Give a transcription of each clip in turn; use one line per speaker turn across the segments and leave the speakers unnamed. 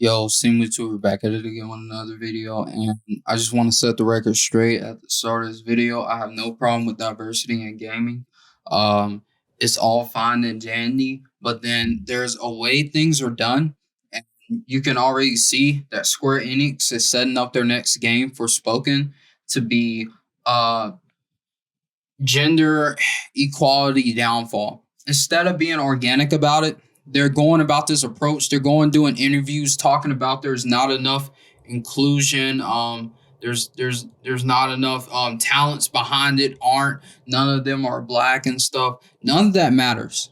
Yo, Seemlytuber back at it again with another video, and I just want to set the record straight at the start of this video. I have no problem with diversity in gaming. Um, it's all fine and dandy, but then there's a way things are done, and you can already see that Square Enix is setting up their next game, Forspoken, to be gender equality downfall. Instead of being organic about it, they're going about this approach. They're going doing interviews talking about there's not enough inclusion. There's not enough talents behind it. Aren't none of them are black and stuff. None of that matters.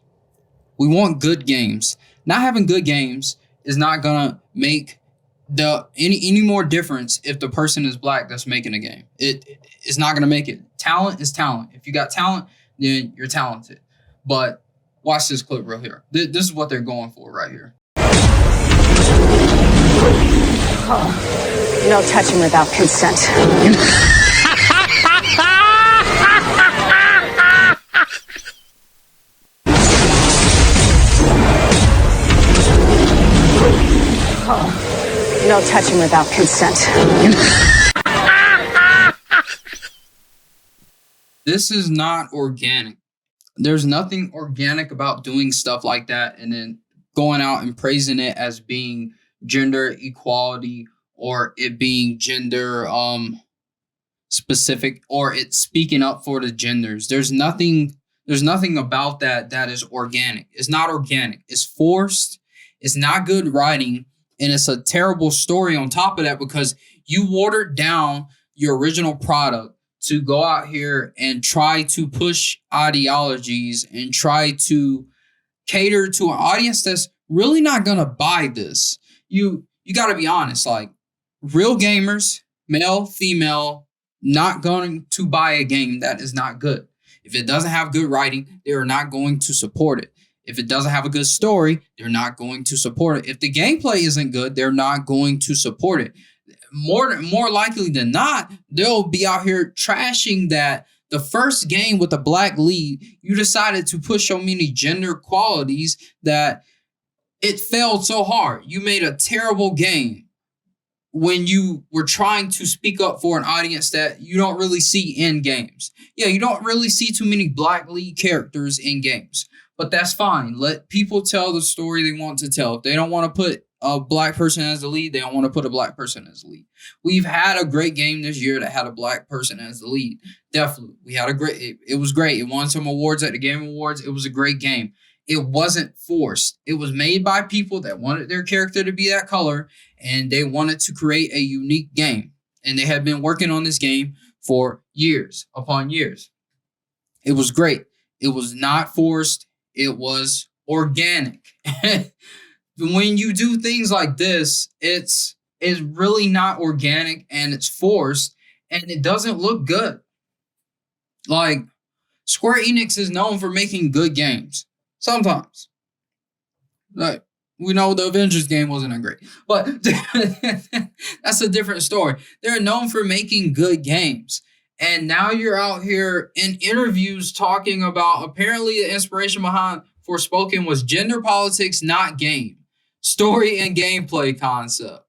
We want good games. Not having good games is not gonna make the any more difference if the person is black that's making a game. It's not gonna make it. Talent is talent. If you got talent, then you're talented. But watch this clip real here. This is what they're going for right here.
Oh, no touching without consent. Oh, no touching without consent.
This is not organic. There's nothing organic about doing stuff like that and then going out and praising it as being gender equality or it being gender specific or it's speaking up for the genders. There's nothing about that is organic. It's not organic. It's forced. It's not good writing, and it's a terrible story on top of that because you watered down your original product to go out here and try to push ideologies and try to cater to an audience that's really not gonna buy this. You got to be honest, like real gamers, male, female, not going to buy a game that is not good. If it doesn't have good writing, they are not going to support it. If it doesn't have a good story, they're not going to support it. If the gameplay isn't good, they're not going to support it. More likely than not, they'll be out here trashing that the first game with a black lead, you decided to push so many gender qualities that it failed so hard. You made a terrible game when you were trying to speak up for an audience that you don't really see in games. Yeah, you don't really see too many black lead characters in games, but that's fine. Let people tell the story they want to tell. If they don't want to put a black person as the lead, they don't want to put a black person as the lead. We've had a great game this year that had a black person as the lead. Definitely. We had a great, it was great. It won some awards at the Game Awards. It was a great game. It wasn't forced. It was made by people that wanted their character to be that color and they wanted to create a unique game. And they had been working on this game for years upon years. It was great. It was not forced. It was organic. When you do things like this, it's really not organic and it's forced and it doesn't look good. Like Square Enix is known for making good games. Sometimes. Like we know the Avengers game wasn't that great, but that's a different story. They're known for making good games. And now you're out here in interviews talking about apparently the inspiration behind Forspoken was gender politics, not game. Story and gameplay concept.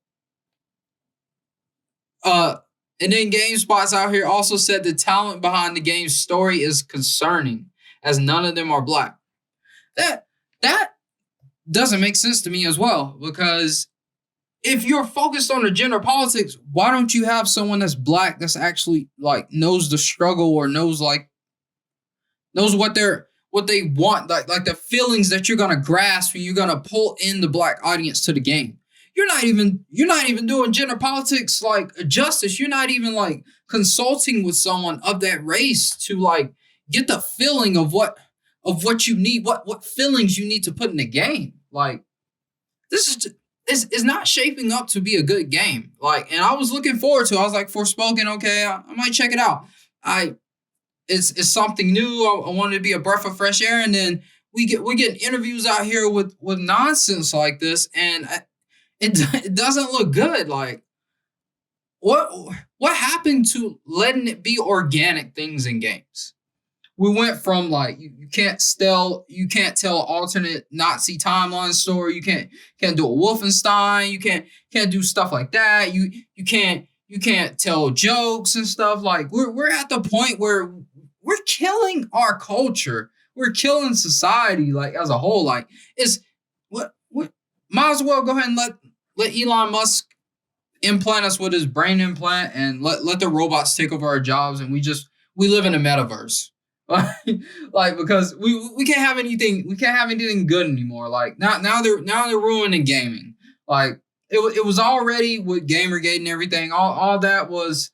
And then GameSpot's out here also said the talent behind the game's story is concerning, as none of them are black. That doesn't make sense to me as well, because if you're focused on the gender politics, why don't you have someone that's black that's actually like knows the struggle or knows what they want, like the feelings that you're gonna grasp when you're gonna pull in the black audience to the game. You're not even doing gender politics like justice. You're not even like consulting with someone of that race to like get the feeling of what you need, what feelings you need to put in the game. Like this is not shaping up to be a good game. Like, and I was looking forward to. I was like, Forspoken, okay, I might check it out. It's something new. I wanted to be a breath of fresh air, and then we get interviews out here with nonsense like this, and it doesn't look good. Like, what happened to letting it be organic things in games? we went from like you can't tell alternate Nazi timeline story. You can't do a Wolfenstein. You can't do stuff like that. You can't tell jokes and stuff. Like we're at the point where we're killing our culture. We're killing society like as a whole. Like it's what might as well go ahead and let Elon Musk implant us with his brain implant and let the robots take over our jobs and we live in a metaverse. Like because we can't have anything good anymore. Like now they're ruining gaming. Like it was already with Gamergate and everything. All that was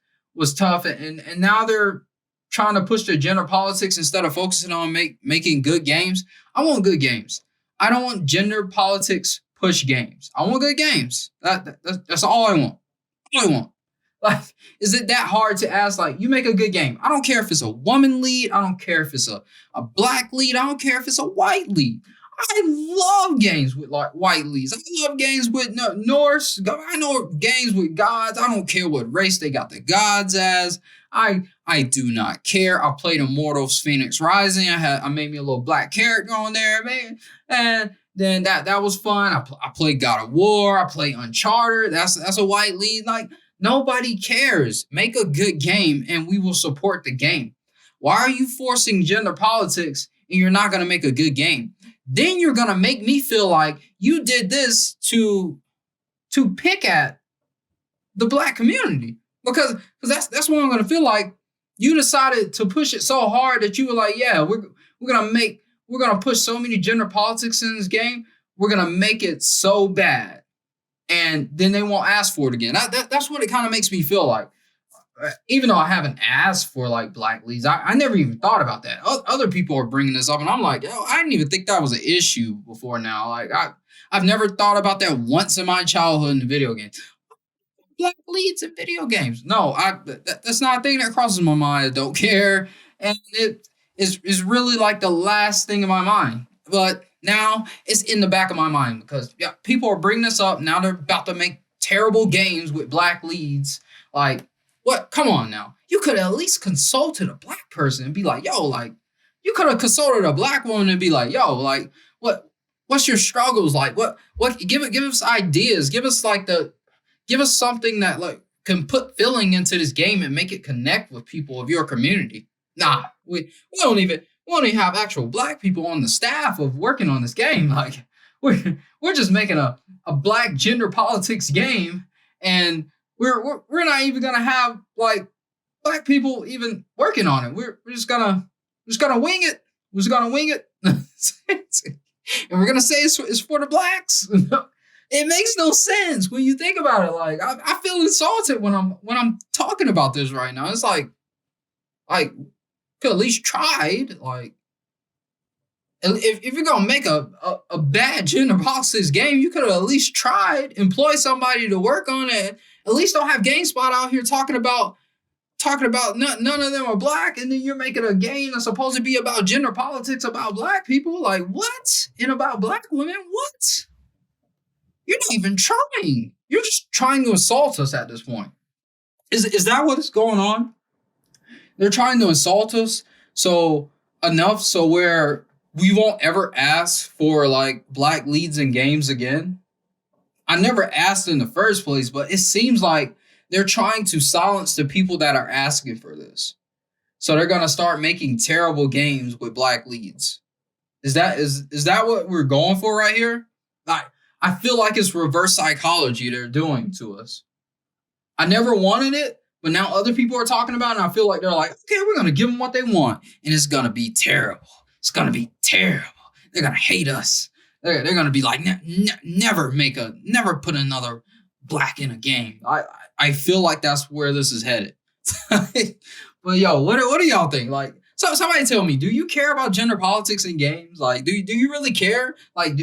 tough and now they're trying to push their gender politics instead of focusing on making good games. I want good games. I don't want gender politics push games. I want good games. That's all I want. All I want. Like, is it that hard to ask? Like, you make a good game. I don't care if it's a woman lead. I don't care if it's a black lead. I don't care if it's a white lead. I love games with like white leads. I love games with Norse. I know games with gods. I don't care what race they got the gods as. I do not care. I played Immortals Phoenix Rising. I made me a little black character on there, man. And then that was fun. I played God of War. I played Uncharted. That's a white lead. Like nobody cares. Make a good game and we will support the game. Why are you forcing gender politics and you're not gonna make a good game? Then you're gonna make me feel like you did this to pick at the black community. Because that's what I'm gonna feel like. You decided to push it so hard that you were like, yeah, we're gonna push so many gender politics in this game. We're gonna make it so bad, and then they won't ask for it again. That's what it kind of makes me feel like. Even though I haven't asked for like black leads, I never even thought about that. Other people are bringing this up, and I'm like, yo, I didn't even think that was an issue before now. Like I've never thought about that once in my childhood in the video game. Black leads in video games. No, that's not a thing that crosses my mind. I don't care. And it is really like the last thing in my mind. But now it's in the back of my mind because people are bringing this up. Now they're about to make terrible games with black leads. Like, what? Come on now. You could have at least consulted a black person and be like, yo, like, you could have consulted a black woman and be like, yo, like, what's your struggles like? What give us ideas. Give us something that like can put feeling into this game and make it connect with people of your community. Nah, we don't even have actual black people on the staff of working on this game. Like we're just making a black gender politics game, and we're not even gonna have like black people even working on it. We're just gonna wing it. We're just gonna wing it, and we're gonna say it's for the blacks. It makes no sense when you think about it. Like I feel insulted when I'm talking about this right now. It's like could at least tried. Like if you're gonna make a bad gender politics game, you could have at least tried, employ somebody to work on it. At least don't have GameSpot out here talking about none of them are black, and then you're making a game that's supposed to be about gender politics about black people. Like what? And about black women? What? You're not even trying. You're just trying to assault us at this point. Is that what is going on? They're trying to assault us so where we won't ever ask for like black leads in games again. I never asked in the first place, but it seems like they're trying to silence the people that are asking for this. So they're gonna start making terrible games with black leads. Is that what we're going for right here? I feel like it's reverse psychology they're doing to us. I never wanted it, but now other people are talking about it, and I feel like they're like, okay, we're going to give them what they want, and it's going to be terrible. It's going to be terrible. They're going to hate us. They're going to be like, never put another black in a game. I feel like that's where this is headed. But yo, what do y'all think? Like, so somebody tell me, do you care about gender politics in games? Like, do you really care? Like,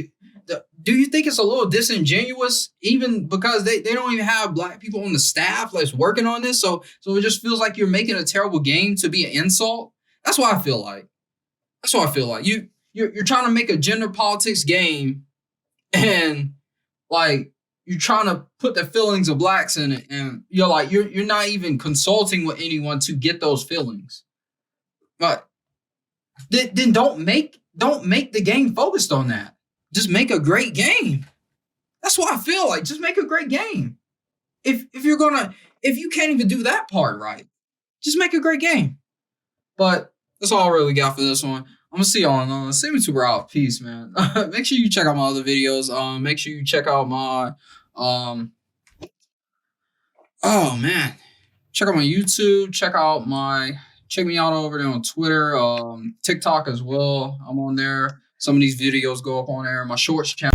do you think it's a little disingenuous even because they don't even have black people on the staff that's working on this? So it just feels like you're making a terrible game to be an insult. That's what I feel like. You're trying to make a gender politics game and like you're trying to put the feelings of blacks in it, and you're like you're not even consulting with anyone to get those feelings. But then don't make the game focused on that. Just make a great game. That's what I feel like. Just make a great game. If you can't even do that part right, just make a great game. But that's all I really got for this one. I'm gonna see y'all on Seemlytuber out. Peace, man. Make sure you check out my other videos. Make sure you check out my oh man. Check out my YouTube. Check me out over there on Twitter, TikTok as well. I'm on there. Some of these videos go up on there. My shorts channel.